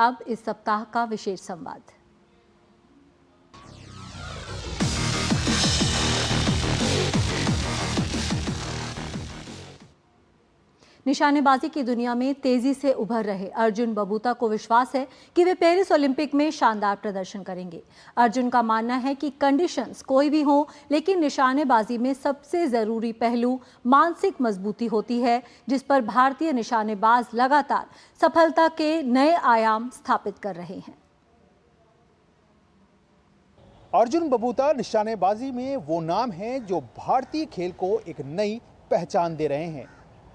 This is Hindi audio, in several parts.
अब इस सप्ताह का विशेष संवाद। निशानेबाजी की दुनिया में तेजी से उभर रहे अर्जुन बबूता को विश्वास है कि वे पेरिस ओलंपिक में शानदार प्रदर्शन करेंगे। अर्जुन का मानना है कि कंडीशंस कोई भी हो, लेकिन निशानेबाजी में सबसे जरूरी पहलू मानसिक मजबूती होती है, जिस पर भारतीय निशानेबाज लगातार सफलता के नए आयाम स्थापित कर रहे हैं। अर्जुन बबूता निशानेबाजी में वो नाम हैं जो भारतीय खेल को एक नई पहचान दे रहे हैं।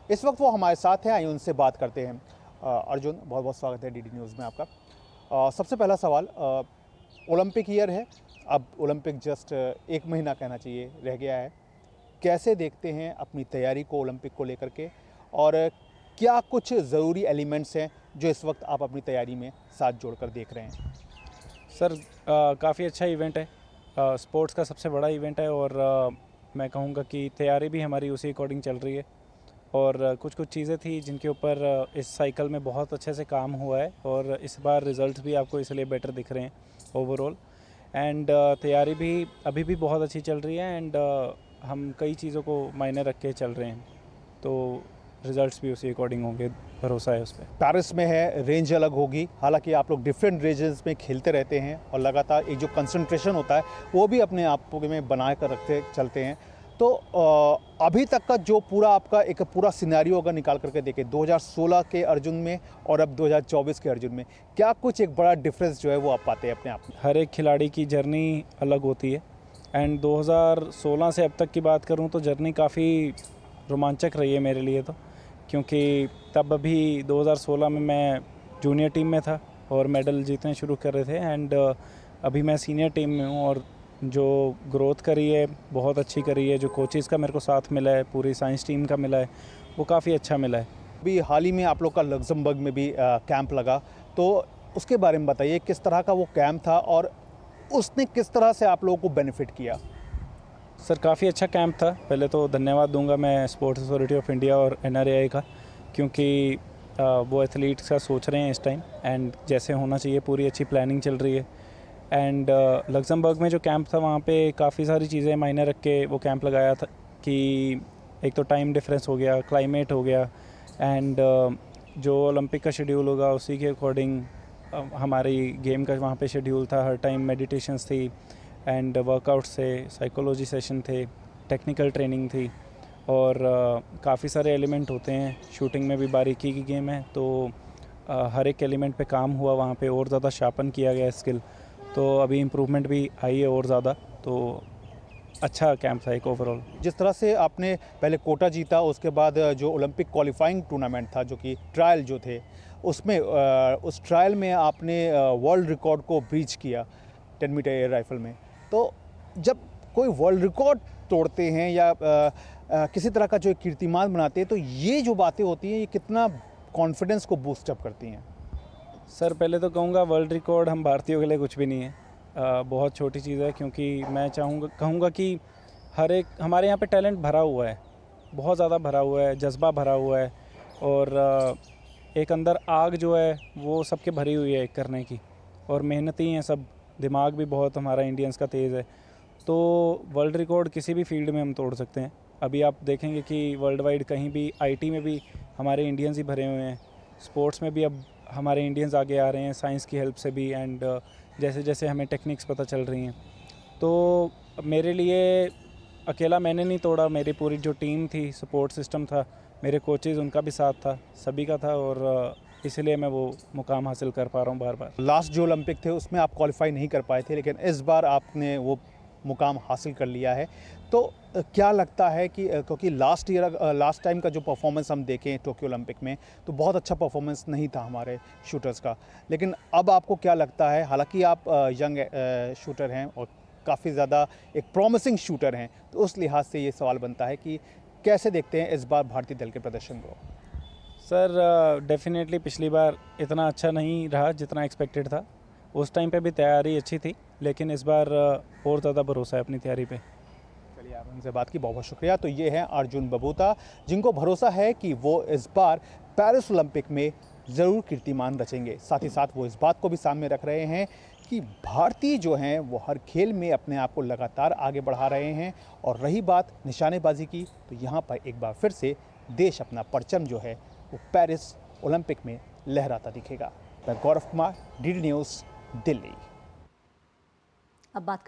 इस वक्त वो हमारे साथ हैं, आइए उनसे बात करते हैं। अर्जुन, बहुत बहुत स्वागत है डीडी न्यूज़ में आपका। सबसे पहला सवाल, ओलंपिक ईयर है, अब ओलंपिक जस्ट एक महीना कहना चाहिए रह गया है। कैसे देखते हैं अपनी तैयारी को ओलंपिक को लेकर के, और क्या कुछ ज़रूरी एलिमेंट्स हैं जो इस वक्त आप अपनी तैयारी में साथ जोड़कर देख रहे हैं? सर, काफ़ी अच्छा इवेंट है, स्पोर्ट्स का सबसे बड़ा इवेंट है, और मैं कहूँगा कि तैयारी भी हमारी उसी अकॉर्डिंग चल रही है। और कुछ चीज़ें थी जिनके ऊपर इस साइकिल में बहुत अच्छे से काम हुआ है, और इस बार रिज़ल्ट भी आपको इसलिए बेटर दिख रहे हैं ओवरऑल। एंड तैयारी भी अभी भी बहुत अच्छी चल रही है, एंड हम कई चीज़ों को मायने रख के चल रहे हैं, तो रिजल्ट्स भी उसी अकॉर्डिंग होंगे, भरोसा है उस पर। पेरिस में है, रेंज अलग होगी, हालांकि आप लोग डिफरेंट रेंजेस में खेलते रहते हैं और लगातार एक जो कंसंट्रेशन होता है वो भी अपने आप में बना कर रखते चलते हैं। तो अभी तक का जो पूरा आपका एक पूरा सिनेरियो अगर निकाल करके देखें 2016 के अर्जुन में और अब 2024 के अर्जुन में, क्या कुछ एक बड़ा डिफरेंस जो है वो आप पाते हैं अपने आप में? हर एक खिलाड़ी की जर्नी अलग होती है, एंड 2016 से अब तक की बात करूं तो जर्नी काफ़ी रोमांचक रही है मेरे लिए, तो क्योंकि तब अभी 2016 में मैं जूनियर टीम में था और मेडल जीतने शुरू कर रहे थे, एंड अभी मैं सीनियर टीम में हूँ, और जो ग्रोथ करी है बहुत अच्छी करी है, जो कोचेज़ का मेरे को साथ मिला है, पूरी साइंस टीम का मिला है, वो काफ़ी अच्छा मिला है। अभी हाल ही में आप लोग का लग्जमबर्ग में भी कैंप लगा, तो उसके बारे में बताइए, किस तरह का वो कैंप था और उसने किस तरह से आप लोगों को बेनिफिट किया? सर, काफ़ी अच्छा कैंप था। पहले तो धन्यवाद दूंगा मैं स्पोर्ट्स अथॉरिटी ऑफ इंडिया और NRAI का, क्योंकि वो एथलीट्स का सोच रहे हैं इस टाइम, एंड जैसे होना चाहिए पूरी अच्छी प्लानिंग चल रही है। एंड लग्जमबर्ग में जो कैंप था वहाँ पे काफ़ी सारी चीज़ें मायने रख के वो कैंप लगाया था, कि एक तो टाइम डिफरेंस हो गया, क्लाइमेट हो गया, एंड जो ओलंपिक का शेड्यूल होगा उसी के अकॉर्डिंग हमारी गेम का वहाँ पे शेड्यूल था। हर टाइम मेडिटेशंस थी, एंड वर्कआउट्स थे, साइकोलॉजी सेशन थे, टेक्निकल ट्रेनिंग थी, और काफ़ी सारे एलिमेंट होते हैं। शूटिंग में भी बारीकी की गेम है, तो हर एक एलिमेंट पे काम हुआ वहाँ पे, और ज़्यादा शार्पन किया गया स्किल, तो अभी इम्प्रूवमेंट भी आई है और ज़्यादा। तो अच्छा कैंप था एक ओवरऑल। जिस तरह से आपने पहले कोटा जीता, उसके बाद जो ओलंपिक क्वालिफाइंग टूर्नामेंट था, जो कि ट्रायल जो थे, उसमें उस ट्रायल में आपने वर्ल्ड रिकॉर्ड को ब्रीच किया 10 मीटर एयर राइफल में। तो जब कोई वर्ल्ड रिकॉर्ड तोड़ते हैं या किसी तरह का जो कीर्तिमान बनाते हैं, तो ये जो बातें होती हैं, ये कितना कॉन्फिडेंस को बूस्टअप करती हैं? सर, पहले तो कहूँगा वर्ल्ड रिकॉर्ड हम भारतीयों के लिए कुछ भी नहीं है, बहुत छोटी चीज़ है, क्योंकि मैं कहूँगा कि हर एक हमारे यहाँ पे टैलेंट भरा हुआ है, बहुत ज़्यादा भरा हुआ है, जज्बा भरा हुआ है, और एक अंदर आग जो है वो सबके भरी हुई है करने की, और मेहनती हैं सब, दिमाग भी बहुत हमारा इंडियंस का तेज़ है। तो वर्ल्ड रिकॉर्ड किसी भी फील्ड में हम तोड़ सकते हैं। अभी आप देखेंगे कि वर्ल्ड वाइड कहीं भी IT में भी हमारे इंडियंस ही भरे हुए हैं, स्पोर्ट्स में भी अब हमारे इंडियंस आगे आ रहे हैं साइंस की हेल्प से भी, एंड जैसे जैसे हमें टेक्निक्स पता चल रही हैं। तो मेरे लिए अकेला मैंने नहीं तोड़ा, मेरी पूरी जो टीम थी, सपोर्ट सिस्टम था, मेरे कोचेज़, उनका भी साथ था, सभी का था, और इसलिए मैं वो मुकाम हासिल कर पा रहा हूँ बार बार। लास्ट जो ओलंपिक थे उसमें आप क्वालिफाई नहीं कर पाए थे, लेकिन इस बार आपने वो मुकाम हासिल कर लिया है। तो क्या लगता है कि क्योंकि लास्ट टाइम का जो परफॉर्मेंस हम देखें टोक्यो ओलंपिक में, तो बहुत अच्छा परफॉर्मेंस नहीं था हमारे शूटर्स का, लेकिन अब आपको क्या लगता है, हालांकि आप यंग शूटर हैं और काफ़ी ज़्यादा एक प्रॉमिसिंग शूटर हैं, तो उस लिहाज से ये सवाल बनता है कि कैसे देखते हैं इस बार भारतीय दल के प्रदर्शन को? सर, डेफिनेटली पिछली बार इतना अच्छा नहीं रहा जितना एक्सपेक्टेड था। उस टाइम पे भी तैयारी अच्छी थी, लेकिन इस बार और ज़्यादा भरोसा है अपनी तैयारी पे। चलिए, आप उनसे बात की बहुत बहुत शुक्रिया। तो ये हैं अर्जुन बबूता, जिनको भरोसा है कि वो इस बार पेरिस ओलंपिक में ज़रूर कीर्तिमान रचेंगे। साथ ही साथ वो इस बात को भी सामने रख रहे हैं कि भारतीय जो हैं वो हर खेल में अपने आप को लगातार आगे बढ़ा रहे हैं। और रही बात निशानेबाजी की, तो यहाँ पर एक बार फिर से देश अपना परचम जो है वो पेरिस ओलंपिक में लहराता दिखेगा। मैं गौरव कुमार, डीडी न्यूज़, दिल्ली। अब बात